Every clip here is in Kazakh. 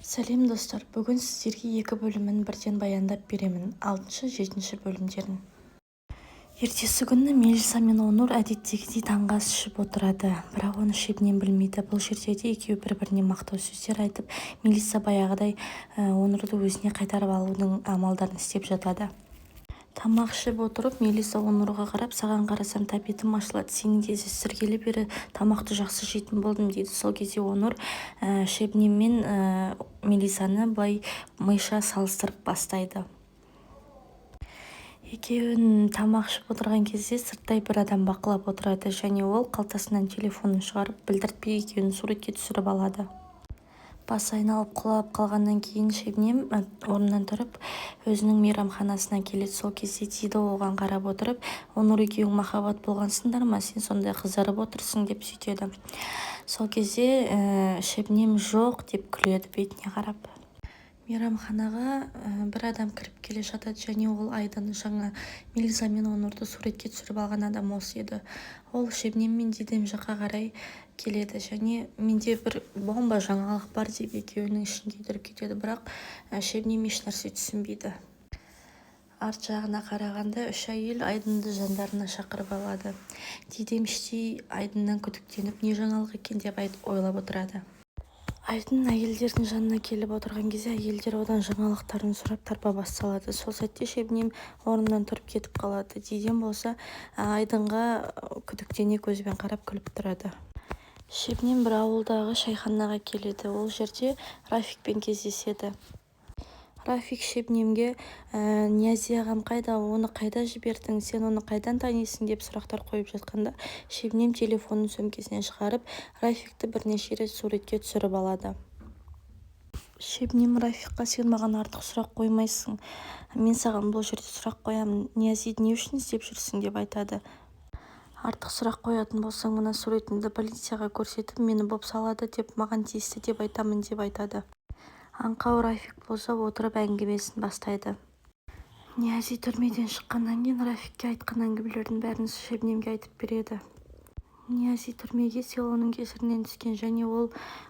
Сәлем достар, бүгін сіздерге екі бөлімін бірден баяндап беремін, 6-7 бөлімдерін. Ертесі күні Мелиса мен Онур әдеттегідей таңғы ас ішіп отырады, бірақ оны Шебнем білмейді. Бұл жерде де екеуі бір-біріне мақтау сөздер айтып, Мелиса баяғыдай Онурды өзіне қайтарып алудың амалдарын істеп жатады. Тамақ ішіп отырып, Мелиса Онурға қарап, саған қарасам тәбетім ашылады, сенің кездестіргелі бері тамақты жақсы жейтін болдым дейді. Сол кезде Онур Шебнем мен Мелисаны былай миша салыстырып бастайды. Екеуін тамақ ішіп отырған кезде сырттай бір адам бақылап отырады, және ол қалтасынан телефонын шығарып білдіртпей екеуін суретке түсіріп алады. Бас айналып құлап қалғаннан кейін Шебнем орнынан тұрып өзінің мейрамханасына келеді. Сол кезде Дида оған қарап отырып, Онур екеуің махаббат болғансыңдар ма, сен сондай қызарып отырсың деп сөйтеді. Сол кезде Шебнем жоқ деп күледі бетіне қарап. Мейрамханаға бір адам кіріп келе жатады, және ол Айдын жаңа Мелиса мен Онурды суретке түсіріп алған адам осы еді. Ол Шебнем мен Дидем жаққа қарай келеді, және менде бір бомба жаңалық бар деп екеуінің ішін күйдіріп кетеді, бірақ Шебнем ешнәрсе түсінбейді. Арт жағына қарағанда үш әйел Айдынды жандарына шақырып алады. Дидем іштей Айдыннан күдіктеніп, не жаңалық екен деп ойлап отырады. Айдын әйелдердің жанына келіп отырған кезде әйелдер одан жаңалықтарын сұрап тарпа басталады. Сол сәтте Шебнем орнынан тұрып кетіп қалады. Дидем болса Айдынға күдіктене көзбен қарап күліп тұрады. Шебнем бір ауылдағы шайханаға келеді. Ол жерде Рафикпен кездеседі. Рафик Шебнемге Ниязи ағам қайда, оны қайда жібердің, сен оны қайдан танисың деп сұрақтар қойып жатқанда, Шебнем телефонын сөмкесінен шығарып, Рафикті бірнеше рет суретке түсіріп алады. Шебнем Рафикқа, сен маған артық сұрақ қоймайсың, мен саған бұл жерде сұрақ қоямын, Ниязиді не үшін іздеп жүрсің деп айтады. Артық сұрақ қоятын болсаң, мына суретіңді полицияға көрсетіп, мені бопсалады деп, маған тиісті деп айтамын деп айтады. Аңқау Рафик болса отырып әңгімесін бастайды. Ниязи түрмеден шыққаннан кейін Рафикке айтқан әңгімелердің бәрін Шебнемге айтып береді. Ниязи түрмеге селоның кесірінен түскен, және ол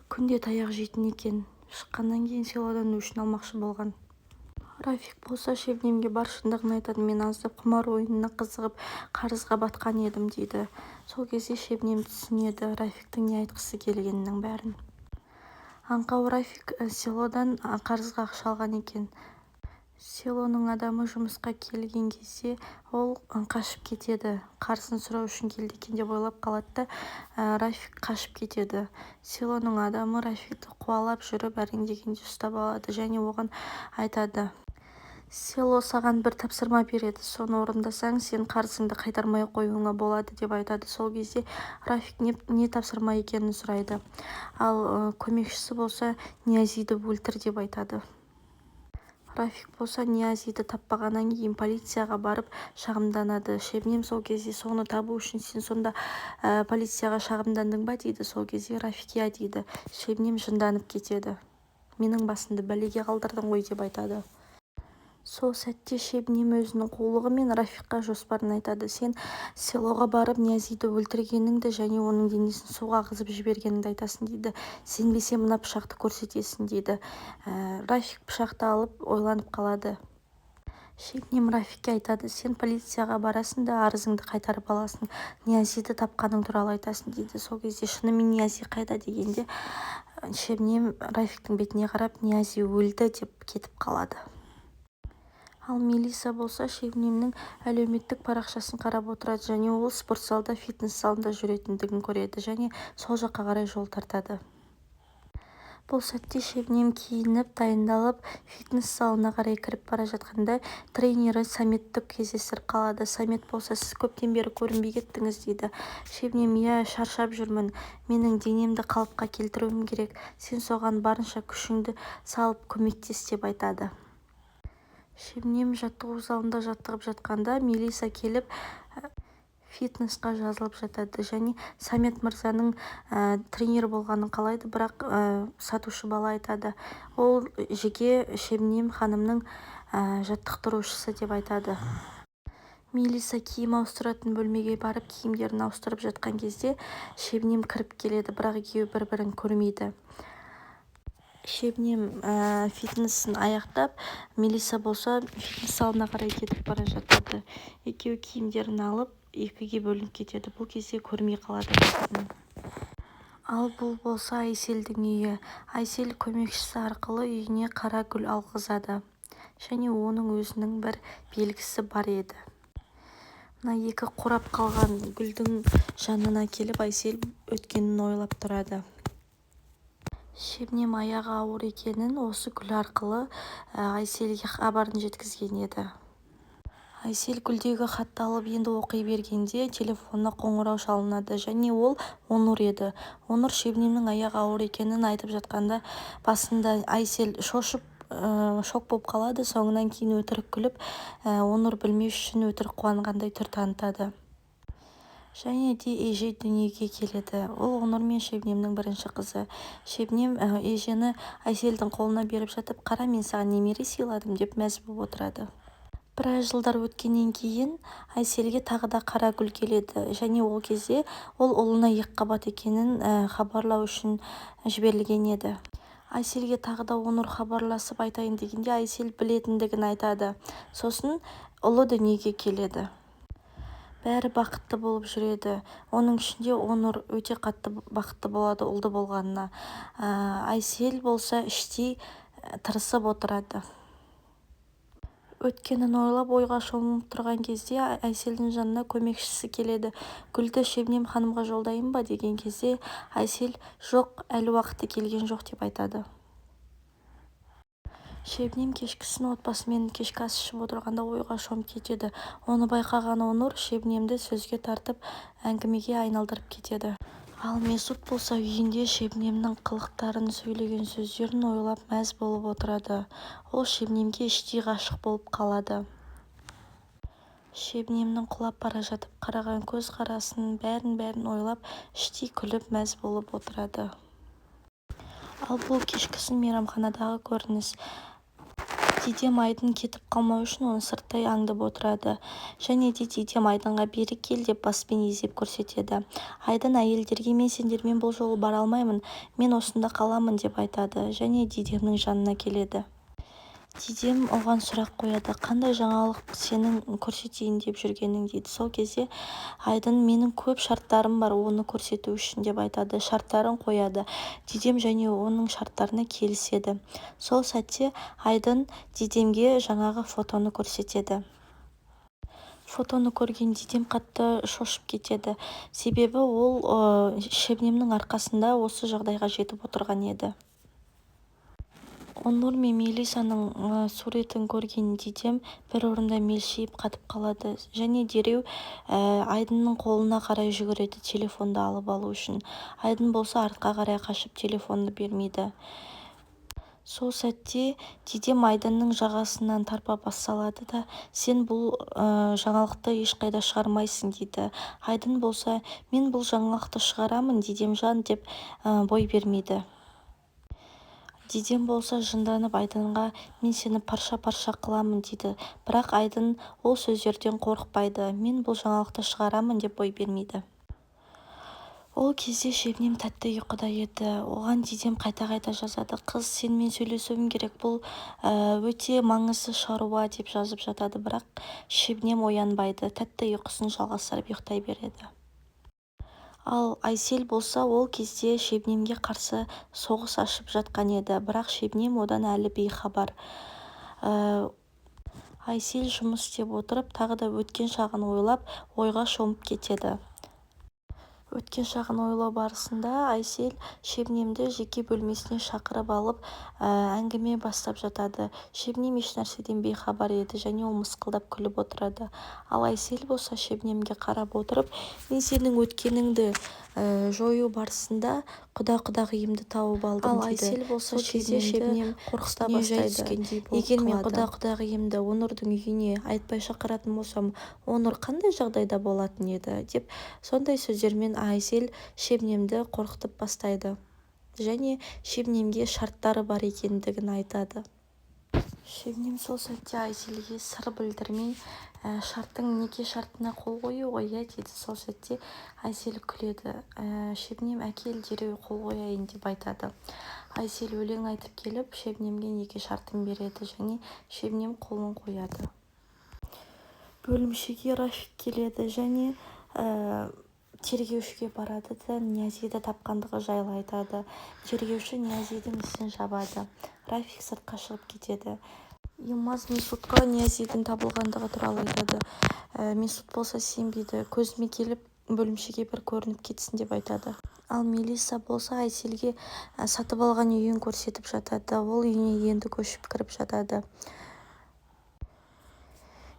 күнде таяқ жейтін екен. Шыққаннан кейін селодан өшін алмақшы болған. Рафик болса Шебнемге бар шындығын айтады. Мен аздап құмар ойынына қызығып, қарызға батқан едім дейді. Сол кезде Шебнем түсінеді Рафиктің не айтқысы келгенінің бәрін. Аңқау Рафик селодан қарызға ақша алған екен. Селоның адамы жұмысқа келген кезде ол қашып кетеді. Қарызын сұрау үшін келді екен деп ойлап қалады да Рафик қашып кетеді. Селоның адамы Рафикті қуалап жүріп әрең-дегенде ұстап алады, және оған айтады: село саған бір тапсырма береді, соны орындасаң, сен қарызыңды қайтармай қоюыңа болады деп айтады. Сол кезде Рафик не тапсырма екенін сұрайды. Ал көмекшісі болса Ниязиді өлтір деп айтады. Рафик болса Ниязиді таппағаннан кейін полицияға барып шағымданады. Шебнем сол кезде соны табу үшін сен сонда полицияға шағымдандың ба дейді. Сол кезде Рафик иә дейді. Шебнем жынданып кетеді. Менің басымды бәлеге қалдырдың ғой деп айтады. Сол сәтте Шебнем өзінің қулығы мен Рафикқа жоспарын айтады. Сен селоға барып Ниязиді өлтіргеніңді және оның денесін суға ағызып жібергеніңді айтасың дейді. Сенбесе мына пышақты көрсетесің дейді. Рафик пышақты алып ойланып қалады. Шебнем Рафикке айтады: сен полицияға барасың да арызыңды қайтарып аласың, Ниязиді тапқаның туралы айтасың дейді. Сол кезде шынымен Ниязи қайда дегенде Шебнем Рафиктің бетіне қарап, Ниязи өлді деп кетіп қалады. Ал Мелиса болса Шебнемнің әлеуметтік парақшасын қарап отырады, және ол спорт залда, фитнес залында жүретіндігін көреді, және сол жаққа қарай жол тартады. Бұл сәтте Шебнем киініп, дайындалып, фитнес залына қарай кіріп бара жатқанда тренері Саметті кездестіріп қалады. Самет болса: сіз көптен бері көрінбей кеттіңіз дейді. Шебнем: иә, шаршап жүрмін, менің денемді қалыпқа келтіруім керек, сен соған барынша күшіңді салып көмектес деп айтады. Шебнем жаттығу залында жаттығып жатқанда Мелиса келіп фитнесқа жазылып жатады, және Самет мырзаның тренер болғанын қалайды, бірақ сатушы бала айтады: ол жеке Шебнем ханымның жаттықтырушысы деп айтады. Мелиса киім ауыстыратын бөлмеге барып киімдерін ауыстырып жатқан кезде Шебнем кіріп келеді, бірақ екеуі бір-бірін көрмейді. Шебнем фитнесін аяқтап, Мелиса болса фитнес залына қарай кетіп бара жатады. Екеуі киімдерін алып, екіге бөлініп кетеді. Бұл кезде көрмей қалады бір-бірін. Ал бұл болса Айселдің үйі. Айсел көмекшісі арқылы үйіне қара гүл алғызады. Және оның өзінің бір белгісі бар еді. Мына екі қурап қалған гүлдің жанына келіп, Айсел өткенін ойлап тұрады. Шебнем аяғы ауыр екенін осы гүл арқылы Айселге хабарын жеткізген еді. Айсел гүлдегі хатты алып енді оқи бергенде телефонына қоңырау шалынады, және ол Онур еді. Онур Шебнемнің аяғы ауыр екенін айтып жатқанда басында Айсел шошып шок болып қалады. Соңынан кейін өтірік күліп, Онур білмеу үшін өтірік қуанғандай түр танытады. Және де Еже дүниеге келеді. Ол Онур мен Шебнемнің бірінші қызы. Шебнем Ежені Айселдің қолына беріп жатып, қара, мен саған немере сыйладым деп мәз болып отырады. Біраз жылдар өткеннен кейін Айселге тағы да қара гүл келеді. Және ол кезде ол ұлына екіқабат екенін хабарлау үшін жіберілген еді. Айселге тағы да Онур хабарласып айтайын дегенде Айсел білетіндігін айтады. Сосын ұлы дүниеге келеді. Бәрі бақытты болып жүреді. Оның ішінде Онур өте қатты бақытты болады ұлды болғанына. Айсел болса іштей тырысып отырады. Өткенін ойлап ойға шомып тұрған кезде Айселдің жанына көмекшісі келеді. Гүлді Шебнем ханымға жолдайын ба деген кезде Айсел жоқ, әлі уақыты келген жоқ деп айтады. Шебнем кешкісін отбасымен кешкі ас ішіп отырғанда ойға шомып кетеді. Оны байқаған Онур Шебнемді сөзге тартып, әңгімеге айналдырып кетеді. Ал Месут болса үйінде Шебнемнің қылықтарын, сөйлеген сөздерін ойлап мәз болып отырады. Ол Шебнемге іштей ғашық болып қалады. Шебнемнің құлап бара жатып қараған көз қарасын, бәрін ойлап, іштей күліп мәз болып отырады. Ал бұл кешкісін мейрамханадағы көрініс. Дидем Айдын кетіп қалмау үшін оны сырттай аңдып отырады. Және де Дидем Айдынға бері кел деп баспен изеп көрсетеді. Айдын әйелдерге мен сендермен бұл жолы бара алмаймын, мен осында қаламын деп айтады. Және Дидемнің жанына келеді. Дидем оған сұрақ қояды, қандай жаңалық сенің көрсетейін деп жүргенің дейді. Сол кезде Айдын менің көп шарттарым бар, оны көрсету үшін деп айтады. Шарттарын қояды. Дидем және оның шарттарына келіседі. Сол сәтте Айдын Дидемге жаңағы фотоны көрсетеді. Фотоны көрген Дидем қатты шошып кетеді. Себебі ол Шебнемнің арқасында осы жағдайға жетіп отырған еді. Онур мен Мелисаның суретін көрген Дидем бір орында мелшиіп қатып қалады. Және дереу Айдынның қолына қарай жүгіреді телефонды алып алу үшін. Айдын болса артқа қарай қашып телефонды бермейді. Сол сәтте Дидем Айдынның жағасынан тарпа бас салады да, сен бұл жаңалықты ешқайда шығармайсың дейді. Айдын болса, мен бұл жаңалықты шығарамын Дидемжан деп бой бермейді. Дидем болса жынданып Айдынға мен сені парша-парша қыламын дейді. Бірақ Айдын ол сөздерден қорықпайды. Мен бұл жаңалықты шығарамын деп бой бермейді. Ол кезде Шебнем тәтті ұйқыда еді. Оған Дидем қайта-қайта жазады. Қыз, сенімен сөйлесуім керек, бұл өте маңызды шаруа деп жазып жатады. Бірақ Шебнем оянбайды. Тәтті ұйқысын жалғастырып ұйықтай береді. Ал Айсел болса ол кезде Шебнемге қарсы соғыс ашып жатқан еді. Бірақ Шебнем одан әлі бейхабар. Айсел жұмыс істеп отырып, тағы да өткен шағын ойлап, ойға шомып кетеді. Өткен шағын ойлау барысында Айсел Шебнемді жеке бөлмесіне шақырып алып, әңгіме бастап жатады. Шебнем еш нәрседен бейхабар еді және ол мысқылдап күліп отырады. Ал Айсел болса Шебнемге қарап отырып, мен сенің өткеніңді жою барысында құда-құдағиымды тауып алдым дейді. Ал Айсел болса Шебнем қорқыта бастайды. Егер мен құда-құдағиымды Онурдың үйіне айтпай шақыратын болсам, Онур қандай жағдайда болатын еді деп сондай сөздермен Айсел Шебнемді қорқытып бастайды. Және Шебнемге шарттары бар екендігін айтады. Шебнем сол сәтте Айселге сыр білдірмей, шарттың неке шартына қол қою ғой дейді. Сол сәтте Айсел күледі. Шебнем әкел дереу қол қояйын деп айтады. Айсель өлең айтып келіп, Шебнемге неке шартын береді және Шебнем қолын қояды. Бөлімшеге Рафик келеді және тергеушіге барады да Ниязиді тапқандығы жайлы айтады. Тергеуші Ниязидің ісін жабады. Рафик сыртқа шығып кетеді. Йылмаз Месутқа Ниязидің табылғандығы туралы айтады. Месут болса сенбейді, көзіме келіп бөлімшеге бір көрініп кетсін деп айтады. Ал Мелиса болса Айселге сатып алған үйін көрсетіп жатады. Ол үйіне енді көшіп кіріп жатады.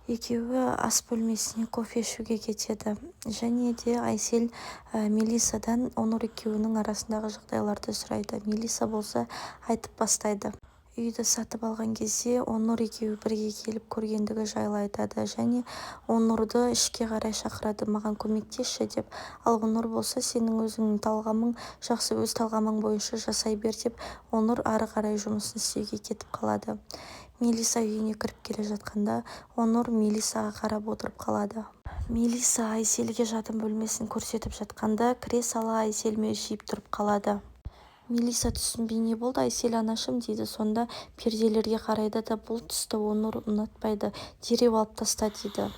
Екеуі ас бөлмесіне кофе ішуге кетеді. Және де Айсель Мелисадан Онур екеуінің арасындағы жағдайларды сұрайды. Мелиса болса айтып бастайды. Үйді сатып алған кезде Онур екеуі бірге келіп көргендігі жайлы айтады. Және Онурды ішке қарай шақырады, маған көмектесші деп. Ал Онур болса сенің өзіңнің талғамың жақсы, өз талғамың бойынша жасай бер деп Онур ары қарай жұмысын істеуге кетіп қалады. Мелиса үйіне кіріп келе жатқанда Онур Мелисаға қарап отырып қалады. Мелиса Айселге жатын бөлмесін көрсетіп жатқанда кіре сала Айсель мелшиіп тұрып қалады. Мелиса түсінбей не болды, Айсель анашым дейді. Сонда перделерге қарайды да бұл түсті Онур ұнатпайды, дереу алып таста дейді.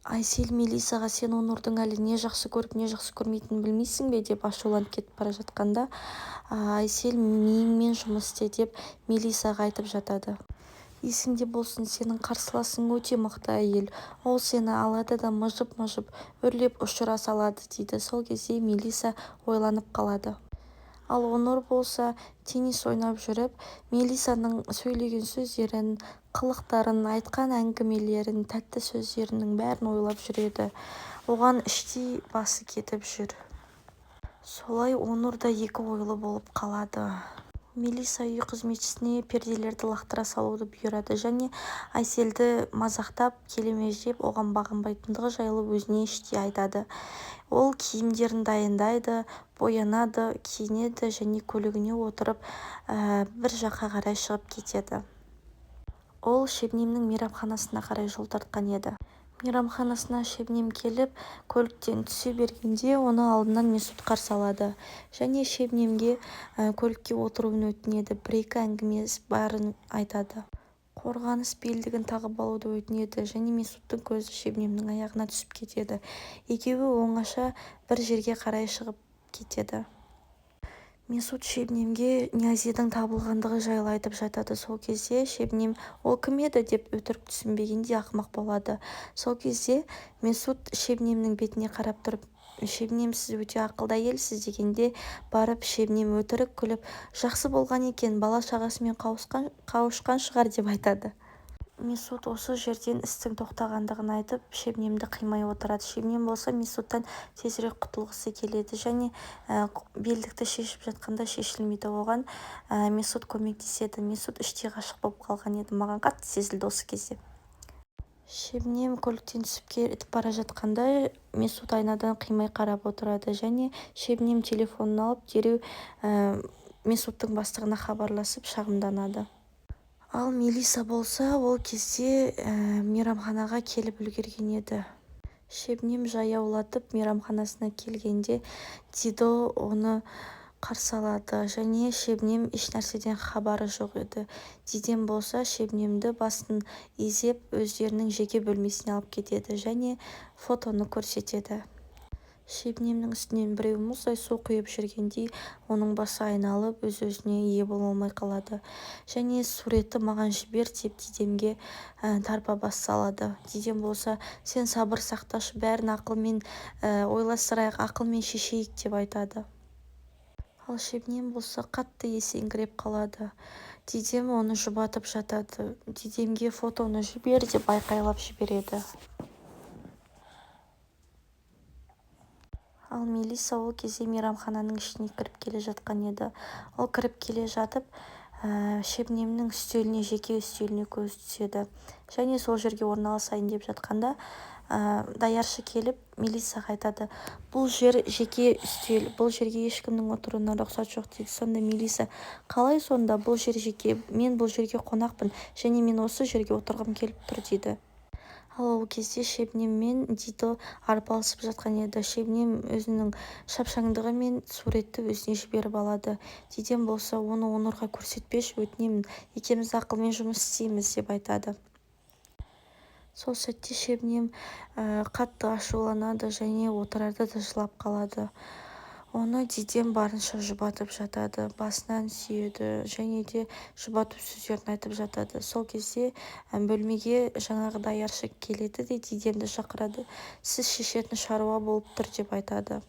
Айсель Мелисаға сен Онурдың әлі не жақсы көріп, не жақсы көрмейтінін білмейсің бе деп ашуланып кетіп бара жатқанда Айсель миыңмен жұмыс істе деп Мелисаға айтып жатады. Есіңде болсын, сенің қарсыласың өте мықты әйел. Ол сені алады да мыжып-мыжып үрлеп ұшыра салады дейді. Сол кезде Мелиса ойланып қалады. Ал Онур болса теннис ойнап жүріп, Мелисаның сөйлеген сөздерін, қылықтарын, айтқан әңгімелерін, тәтті сөздерінің бәрін ойлап жүреді. Оған іштей басы кетіп жүр. Солай Онур да екі ойлы болып қалады. Мелиса үй қызметшісіне перделерді лақтыра салуды бұйырады және Айсельді мазақтап, келемеждеп, оған бағынбайтындығы жайлы өзіне іштей айтады. Ол киімдерін дайындайды, боянады, киінеді және көлігіне отырып бір жаққа қарай шығып кетеді. Ол Шебнемнің мейрамханасына қарай жол тартқан еді. Мейрамханасына Шебнем келіп, көліктен түсе бергенде оны алдынан Месут қарсы алады. Және Шебнемге көлікке отыруын өтінеді, бір-екі әңгімесі барын айтады. Қорғаныс белдігін тағып алуды өтінеді және Месуттың көзі Шебнемнің аяғына түсіп кетеді. Екеуі оңаша бір жерге қарай шығып кетеді. Месут Шебнемге Ниязидің табылғандығы жайлы айтып жатады. Сол кезде Шебнем ол кім еді деп өтірік түсінбегенде ақымақ болады. Сол кезде Месут Шебнемнің бетіне қарап тұрып, Шебнем, сіз өте ақылды әйелсіз дегенде барып Шебнем өтірік күліп, жақсы болған екен, бала шағасымен қауышқан шығар деп айтады. Месут осы жерден істің тоқтағандығын айтып, Шебнемді қимай отырады. Шебнем болса Месуттан тезірек құтылғысы келеді және белдікті шешіп жатқанда шешілмейді. Оған Месут көмектеседі. Месут іштей ғашық болып қалған еді. Маған қатты сезілді осы кезде. Шебнем көліктен түсіп кетіп бара жатқанда Месут айнадан қимай қарап отырады және Шебнем телефонын алып дереу Месуттың бастығына хабарласып шағымданады. Ал Мелиса болса ол кезде мейрамханаға келіп үлгерген еді. Шебнем жаяулатып мейрамханасына келгенде Дидо оны қарсы алады және Шебнем ешнәрседен хабары жоқ еді. Дидем болса Шебнемді басын изеп өздерінің жеке бөлмесіне алып кетеді және фотоны көрсетеді. Шебнемнің үстінен біреу мұздай су құйып жүргендей оның басы айналып өз-өзіне ие бола алмай қалады. Және суретті маған жібер деп Дидемге тарпа бас салады. Дидем болса сен сабыр сақташы, бәрін ақылмен ойластырайық, ақылмен шешейік деп айтады. Ал Шебнем болса қатты есеңгіреп қалады. Дидем оны жұбатып жатады. Дидемге фотоны жібер деп айқайлап жібереді. Ал Мелиса ол кезде мейрамхананың ішіне кіріп келе жатқан еді. Ол кіріп келе жатып, Шебнемнің үстеліне, жеке үстеліне көз түседі. Және сол жерге орналасайын деп жатқанда, даяршы келіп Мелисаға айтады, бұл жер жеке үстел, бұл жерге ешкімнің отыруына рұқсат жоқ дейді. Сонда Мелиса, қалай сонда, бұл жер жеке, мен бұл жерге қонақпын және мен осы жерге отырғым келіп тұр дейді. ал ол кезде шебнем мен дидо арпалысып жатқан еді. Шебнем өзінің шапшаңдығы мен суретті өзіне жіберіп алады. Дидем болса оны Онурға көрсетпеші, өтінемін, екеуміз ақылмен жұмыс істейміз деп айтады. Сол сәтте шебнем қатты ашуланады және отырарда да жылап қалады. Оны Дидем барынша жұбатып жатады, басынан сүйеді және де жұбату сөздерін айтып жатады. Сол кезде бөлмеге жаңағы даяршы келеді де Дидемді шақырады. Сіз шешетін шаруа болып тұр деп айтады.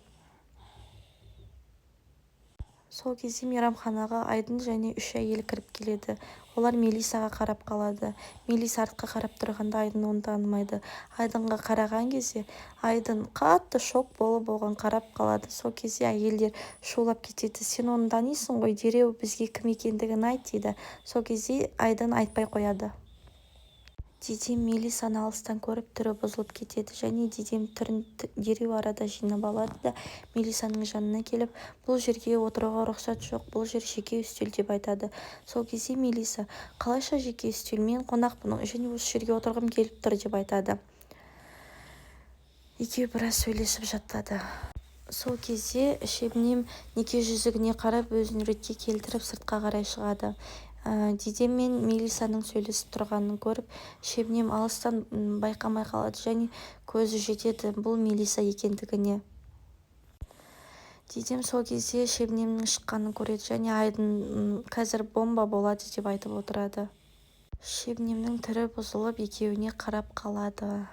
Сол кезде мейрамханаға Айдын және 3 әйел кіріп келеді. Олар Мелисаға қарап қалады. Мелиса артқа қарап тұрғанда Айдын оны танымайды. Айдынға қараған кезде Айдын қатты шок болып оған қарап қалады. Сол кезде әйелдер шулап кетеді. Сен оны танисың ғой, дереу бізге кім екендігін айт дейді. Сол кезде Айдын айтпай қояды. Дидем Мелисаны алыстан көріп түрі бұзылып кетеді және Дидем түрін дереу арада жинап алады да Мелисаның жанына келіп, бұл жерге отыруға рұқсат жоқ, бұл жер жеке үстел деп айтады. Сол кезде Мелиса, қалайша жеке үстел, мен қонақпын және осы жерге отырғым келіп тұр деп айтады. Екеуі біраз сөйлесіп жатады. Сол кезде шебнем неке жүзігіне қарап өзін ретке келтіріп сыртқа қарай шығады. Дидем мен Мелисаның сөйлесіп тұрғанын көріп, шебнем алыстан байқамай қалады және көзі жетеді бұл Мелиса екендігіне. Дидем сол кезде шебнемнің шыққанын көреді және Айдын қазір бомба болады деп айтып отырады. Шебнемнің түрі бұзылып екеуіне қарап қалады.